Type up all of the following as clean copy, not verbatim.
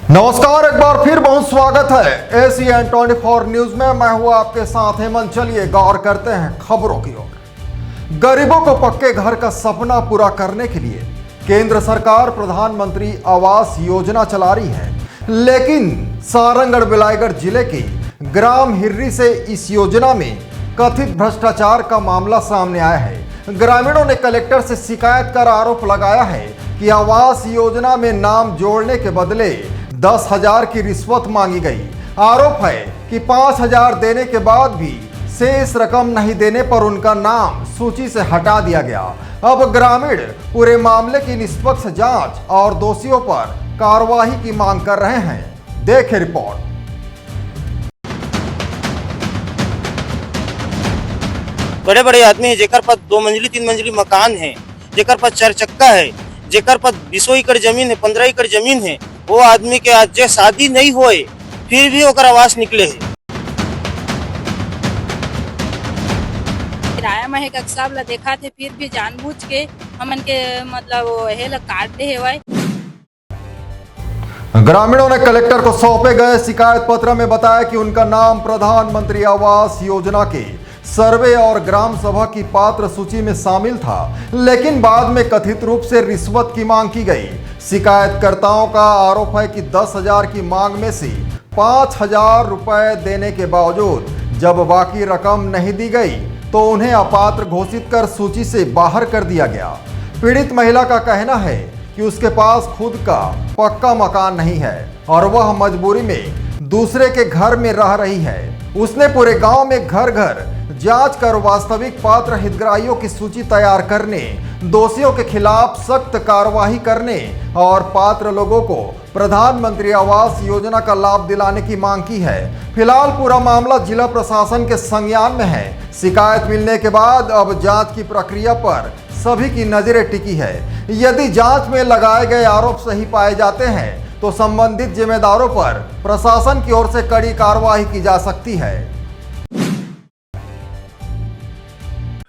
नमस्कार, एक बार फिर बहुत स्वागत है एसीएन 24 न्यूज में। मैं हूं आपके साथ हेमंत। चलिए गौर करते हैं खबरों की ओर। गरीबों को पक्के घर का सपना पूरा करने के लिए केंद्र सरकार प्रधानमंत्री आवास योजना चला रही है, लेकिन सारंगढ़ बिलाईगढ़ जिले के ग्राम हिर्री से इस योजना में कथित भ्रष्टाचार का मामला सामने आया है। ग्रामीणों ने कलेक्टर से शिकायत कर आरोप लगाया है कि आवास योजना में नाम जोड़ने के बदले 10,000 की रिश्वत मांगी गई। आरोप है कि 5,000 देने के बाद भी शेष रकम नहीं देने पर उनका नाम सूची से हटा दिया गया। अब ग्रामीण पूरे मामले की निष्पक्ष जांच और दोषियों पर कार्रवाई की मांग कर रहे हैं। देखें रिपोर्ट। बड़े बड़े आदमी है जेकर पास 2 मंजिली 3 मंजिली मकान है, जेकर पास 4 चक्का है, जेकर पास 20 एकड़ जमीन है, 15 एकड़ जमीन है, वो आदमी के आज जे शादी नहीं होए फिर भी ओकर आवास निकले है। किराया में एक साहब ला देखा थे, फिर भी जानबूझ के हमन के मतलब हे ला काट दे हेवाय। ग्रामीणों ने कलेक्टर को सौंपे गए शिकायत पत्र में बताया कि उनका नाम प्रधानमंत्री आवास योजना के सर्वे और ग्राम सभा की पात्र सूची में शामिल था, लेकिन बाद में कथित रूप से रिश्वत की मांग की गई। शिकायतकर्ताओं का आरोप है कि 10,000 की मांग में से 5,000 रुपए देने के बावजूद जब बाकी रकम नहीं दी गई तो उन्हें अपात्र घोषित कर सूची से बाहर कर दिया गया। पीड़ित महिला का कहना है कि उसके पास खुद का पक्का मकान नहीं है और वह मजबूरी में दूसरे के घर में रह रही है। उसने पूरे गांव में घर घर जांच कर वास्तविक पात्र हितग्राहियों की सूची तैयार करने, दोषियों के खिलाफ सख्त कार्रवाई करने और पात्र लोगों को प्रधानमंत्री आवास योजना का लाभ दिलाने की मांग की है। फिलहाल पूरा मामला जिला प्रशासन के संज्ञान में है। शिकायत मिलने के बाद अब जांच की प्रक्रिया पर सभी की नजरें टिकी है। यदि जांच में लगाए गए आरोप सही पाए जाते हैं तो संबंधित जिम्मेदारों पर प्रशासन की ओर से कड़ी कार्रवाई की जा सकती है।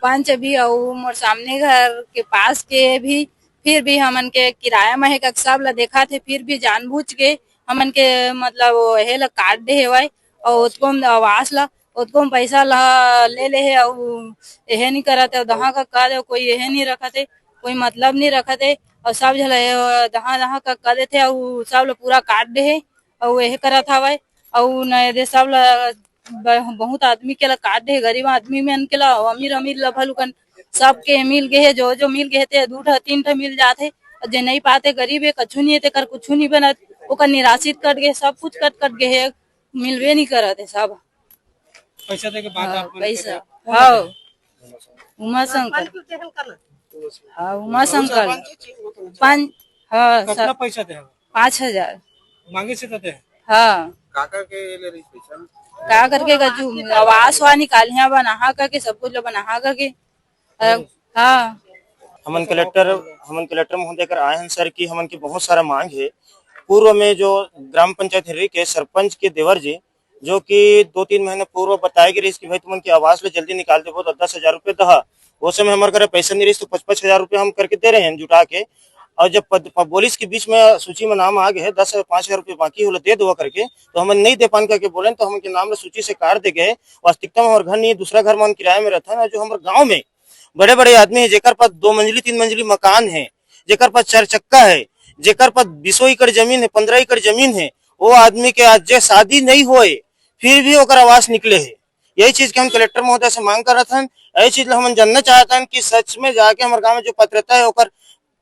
पंच भी और मोर सामने घर के पास के भी फिर भी हमन के किराया में एक साहब ला देखा थे, फिर भी जानबूझ के हमन के मतलब हे ला काट दे हेवाय और उसको आवास ला उसको पैसा ला ले है और यह नहीं करत है। दहा का कह दे कोई यह नहीं रखत है, कोई मतलब नहीं रखत है और सब झल दहा दहा का कह देते और सब ला पूरा काट दे है और यह करत हवय और न दे सब ला बहुत आदमी के ला काट दे। गरीब आदमी में के ला अमीर अमीर ला भलुकन सबके मिल गए है, जो जो मिल गए थे 2 3 मिल जाते और जे नहीं पाते गरीब है कछु नहीं ते कर कुछ नहीं बनत, ओकर निराशित कट गए, सब कुछ कट गए है, मिलवे नहीं करत है सब पैसा दे के बाद आप पैसा। हाँ उमा शंकर, हाँ उमा शंकर पाँच, हाँ कितना पैसा दे 5,000 मांगे से देते हैं। हाँ काका के ले रही पैसा क्या करके गजू आवास वा निकालिया बना करके सब कुछ बना करके। हाँ हमन कलेक्टर महोदय कर आए हैं सर कि हमन की बहुत सारा मांग है। पूर्व में जो ग्राम पंचायत हिर्री के सरपंच के देवर जी जो कि 2-3 महीने पूर्व बताए गए कि भाई तुमन की आवास में जल्दी निकाल दे, बहुत 10,000 रुपए दहा। वो समय हमारे घर पैसा नहीं रही तो 55,000 रुपए हम करके दे रहे हैं जुटा के। और जब पुलिस के बीच में सूची में नाम आ गए है 5,000 रुपए बाकी हो दे दो करके, तो हम नहीं दे पान करके बोले तो हम के नाम सूची से काट दे गए। वास्तविकता में हमारे घर नहीं, दूसरा घर में हम किराए में रहता है ना। जो हमारे गाँव में बड़े बड़े आदमी है जेकर पास 2 मंजिली 3 मंजिली मकान है, जेकर पास 4 चक्का है, जेकर पास 20 एकड़ जमीन है, 15 एकड़ जमीन है, वो आदमी के आज जे शादी नहीं होए फिर भी ओकर आवास निकले है। यही चीज के हम कलेक्टर महोदय से मांग करत हन। यही चीज हम जानना चाहते हैं कि सच में जाके हमारे गाँव में जो पात्रता है ओकर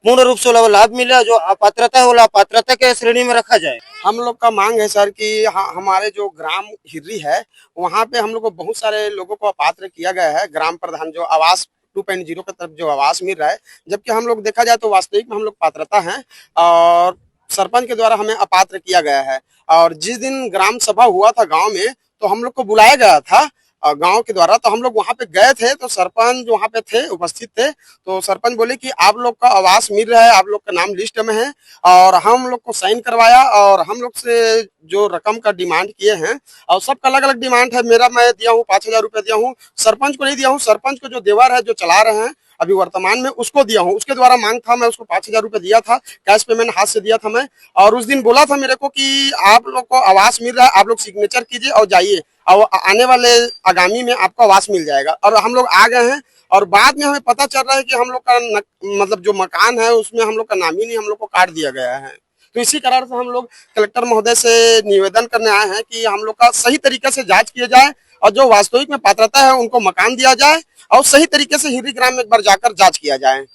पूर्ण रूप से लाभ मिले, जो अपात्रता है वो अपात्रता के श्रेणी में रखा जाए। हम लोग का मांग है सर कि हमारे जो ग्राम हिर्री है वहाँ पे हम लोग को बहुत सारे लोगों को अपात्र किया गया है। ग्राम प्रधान जो आवास 2.0 की तरफ जो आवास मिल रहा है, जबकि हम लोग देखा जाए तो वास्तविक में हम लोग पात्रता हैं और सरपंच के द्वारा हमें अपात्र किया गया है। और जिस दिन ग्राम सभा हुआ था गाँव में तो हम लोग को बुलाया गया था गांव के द्वारा, तो हम लोग वहां पे गए थे तो सरपंच वहां पे थे, उपस्थित थे। तो सरपंच बोले कि आप लोग का आवास मिल रहा है, आप लोग का नाम लिस्ट में है और हम लोग को साइन करवाया और हम लोग से जो रकम का डिमांड किए हैं और सबका अलग अलग डिमांड है। मेरा मैं दिया हूँ 5,000 रुपये दिया हूँ, सरपंच को नहीं दिया हूँ। सरपंच को जो देवर है जो चला रहे हैं अभी वर्तमान में उसको दिया हूँ। उसके द्वारा मांग था, मैं उसको 5,000 रुपए दिया था, कैश पेमेंट हाथ से दिया था मैं। और उस दिन बोला था मेरे को कि आप लोग को आवास मिल रहा है, आप लोग सिग्नेचर कीजिए और जाइए, और आने वाले आगामी में आपको आवास मिल जाएगा। और हम लोग आ गए हैं, और बाद में हमें पता चल रहा है कि हम लोग का मतलब जो मकान है उसमें हम लोग का नाम ही नहीं, हम लोग को काट दिया गया है। तो इसी कारण से हम लोग कलेक्टर महोदय से निवेदन करने आए हैं कि हम लोग का सही तरीके से जांच किया जाए, और जो वास्तविक में पात्रता है उनको मकान दिया जाए, और सही तरीके से हिर्री ग्राम में एक बार जाकर जांच किया जाए।